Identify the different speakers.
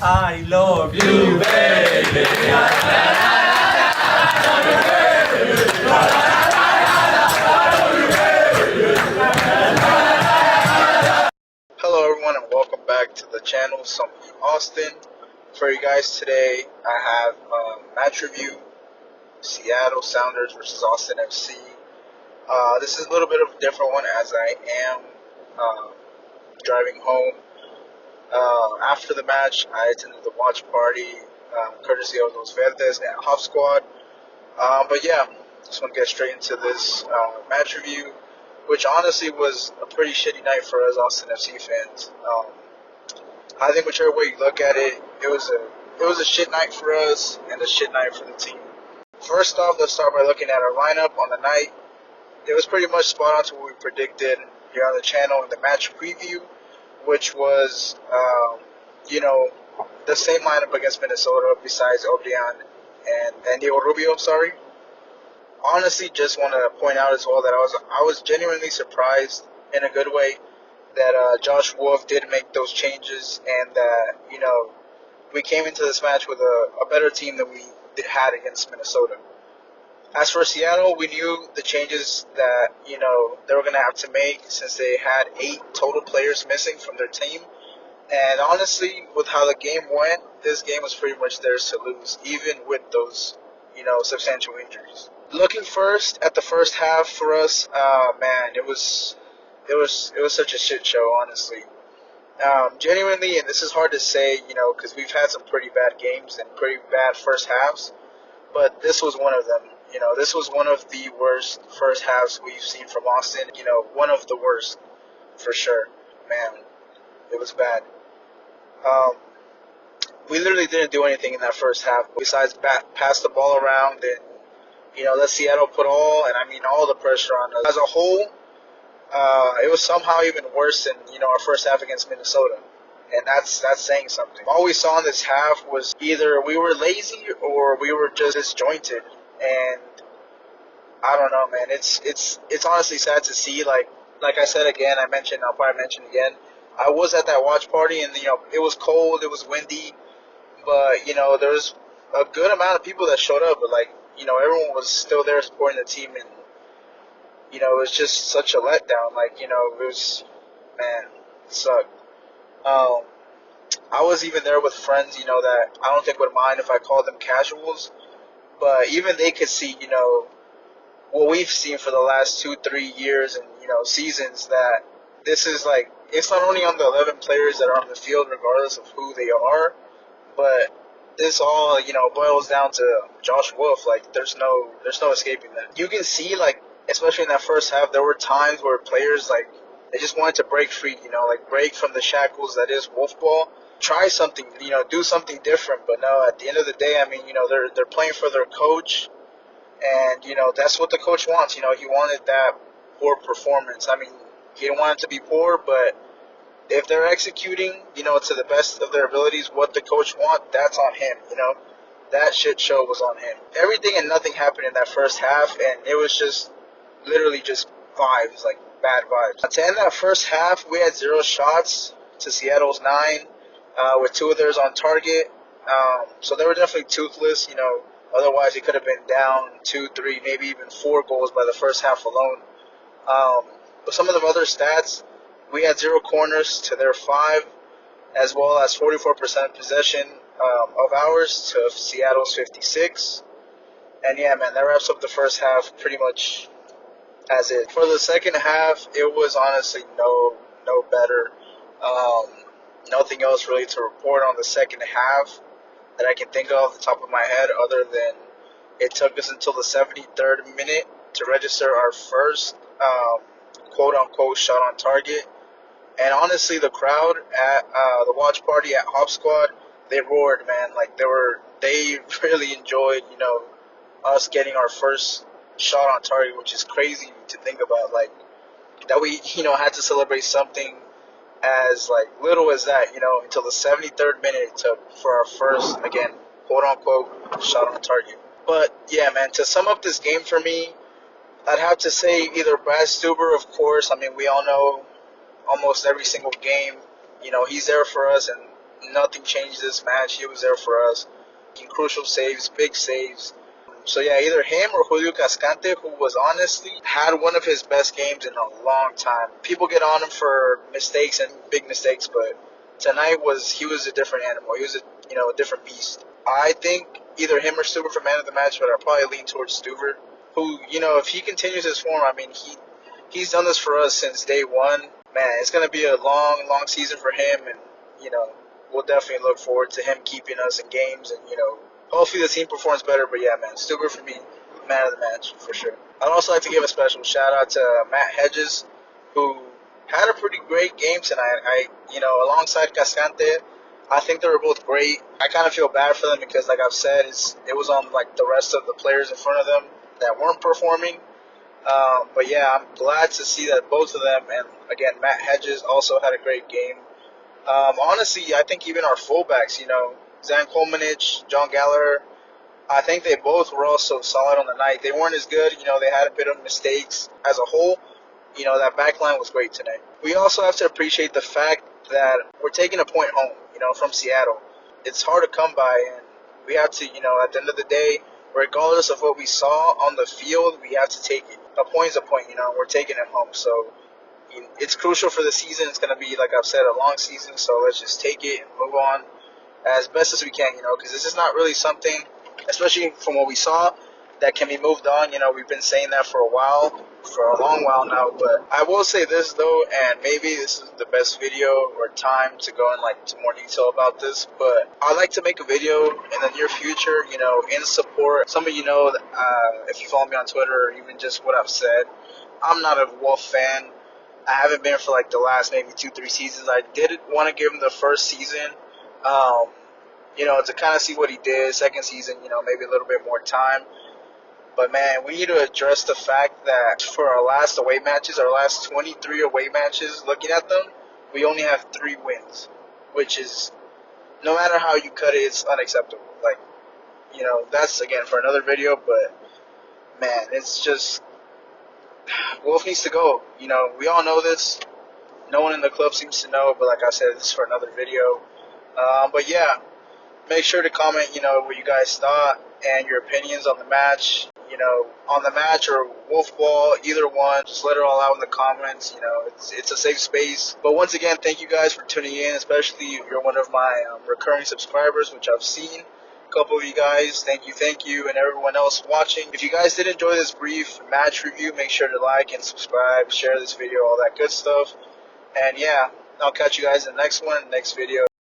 Speaker 1: I love you, baby.
Speaker 2: Hello everyone and welcome back to the channel, Some Austin. For you guys today, I have a match review, Seattle Sounders versus Austin FC. This is a little bit of a different one as I am driving home. After the match, I attended the watch party, courtesy of Los Verdes and Hop Squad. But yeah, just want to get straight into this match review, which honestly was a pretty shitty night for us Austin FC fans. I think whichever way you look at it, it was a shit night for us and a shit night for the team. First off, let's start by looking at our lineup on the night. It was pretty much spot on to what we predicted here on the channel in the match preview, which was, the same lineup against Minnesota besides Obrian and Diego Rubio. Sorry. Honestly, just want to point out as well that I was genuinely surprised in a good way that Josh Wolf did make those changes and that we came into this match with a better team than we had against Minnesota. As for Seattle, we knew the changes that they were going to have to make since they had 8 total players missing from their team. And honestly, with how the game went, this game was pretty much theirs to lose, even with those substantial injuries. Looking first at the first half for us, man, it was such a shit show, honestly. Genuinely, and this is hard to say, because we've had some pretty bad games and pretty bad first halves, but this was one of them. This was one of the worst first halves we've seen from Austin. One of the worst, for sure. Man, it was bad. We literally didn't do anything in that first half besides pass the ball around and let Seattle put all the pressure on us. As a whole, it was somehow even worse than our first half against Minnesota, and that's saying something. All we saw in this half was either we were lazy or we were just disjointed, and I don't know, man. It's honestly sad to see. Like I said again, I'll probably mention again. I was at that watch party, and it was cold, it was windy, but there was a good amount of people that showed up, but everyone was still there supporting the team, and it was just such a letdown. It was, man, it sucked. I was even there with friends, that I don't think would mind if I called them casuals, but even they could see, what we've seen for the last 2-3 years and seasons, that this is it's not only on the 11 players that are on the field, regardless of who they are, but this all boils down to Josh Wolf. There's no escaping that. You can see especially in that first half, there were times where players they just wanted to break free, break from the shackles that is Wolf ball. Try something, do something different. But no, at the end of the day, they're playing for their coach, and that's what the coach wants. He wanted that poor performance. He didn't want it to be poor, but if they're executing, to the best of their abilities, what the coach wants, that's on him. That shit show was on him. Everything and nothing happened in that first half, and it was just literally just vibes, bad vibes. To end that first half, we had 0 shots to Seattle's 9, with 2 of theirs on target. So they were definitely toothless. Otherwise it could have been down 2, 3, maybe even 4 goals by the first half alone. But some of the other stats, we had 0 corners to their 5, as well as 44% possession of ours to Seattle's 56. And yeah, man, that wraps up the first half pretty much as it. For the second half, it was honestly no better. Nothing else really to report on the second half that I can think of off the top of my head, other than it took us until the 73rd minute to register our first quote-unquote shot on target. And honestly, the crowd at the watch party at Hop Squad, they roared, man. They really enjoyed, us getting our first shot on target, which is crazy to think about. That we, had to celebrate something as little as that, until the 73rd minute it took for our first, again, quote-unquote shot on target. But yeah, man, to sum up this game for me, I'd have to say either Brad Stuber, of course. We all know almost every single game, he's there for us, and nothing changed this match. He was there for us. In crucial saves, big saves. So yeah, either him or Julio Cascante, who was honestly had one of his best games in a long time. People get on him for mistakes and big mistakes, but tonight he was a different animal. He was a different beast. I think either him or Stuber for man of the match, but I probably lean towards Stuber, who if he continues his form, I mean he's done this for us since day one. Man, it's gonna be a long, long season for him, and we'll definitely look forward to him keeping us in games, and hopefully the team performs better. But yeah, man, Stuber for me, man of the match for sure. I'd also like to give a special shout out to Matt Hedges, who had a pretty great game tonight. Alongside Cascante, I think they were both great. I kind of feel bad for them because, like I've said, it was on like the rest of the players in front of them that weren't performing. But yeah, I'm glad to see that both of them, and again, Matt Hedges also had a great game. Honestly, I think even our fullbacks, Zan Kolmanich, John Gallagher, I think they both were also solid on the night. They weren't as good, they had a bit of mistakes as a whole. That back line was great tonight. We also have to appreciate the fact that we're taking a point home, from Seattle. It's hard to come by, and we have to, at the end of the day, regardless of what we saw on the field, we have to take it. A point is a point, we're taking it home. So it's crucial for the season. It's going to be, like I've said, a long season, so let's just take it and move on as best as we can, because this is not really something, especially from what we saw, that can be moved on. We've been saying that for a long while now, but I will say this, though, and maybe this is the best video or time to go into more detail about this, but I'd like to make a video in the near future, in support. Some of if you follow me on Twitter or even just what I've said, I'm not a Wolf fan. I haven't been for the last maybe 2-3 seasons. I did want to give him the first season, to kind of see what he did. Second season, maybe a little bit more time. But man, we need to address the fact that for our last away matches, our last 23 away matches, looking at them, we only have 3 wins, which is, no matter how you cut it, it's unacceptable. That's again for another video, but man, it's just, Wolf needs to go. We all know this. No one in the club seems to know, but like I said, this is for another video. But yeah, make sure to comment, what you guys thought and your opinions on the match, or Wolf Ball, either one. Just let it all out in the comments. It's a safe space. But once again, thank you guys for tuning in, especially if you're one of my recurring subscribers, which I've seen a couple of you guys. Thank you, and everyone else watching. If you guys did enjoy this brief match review, make sure to like and subscribe, share this video, all that good stuff. And yeah, I'll catch you guys in the next video.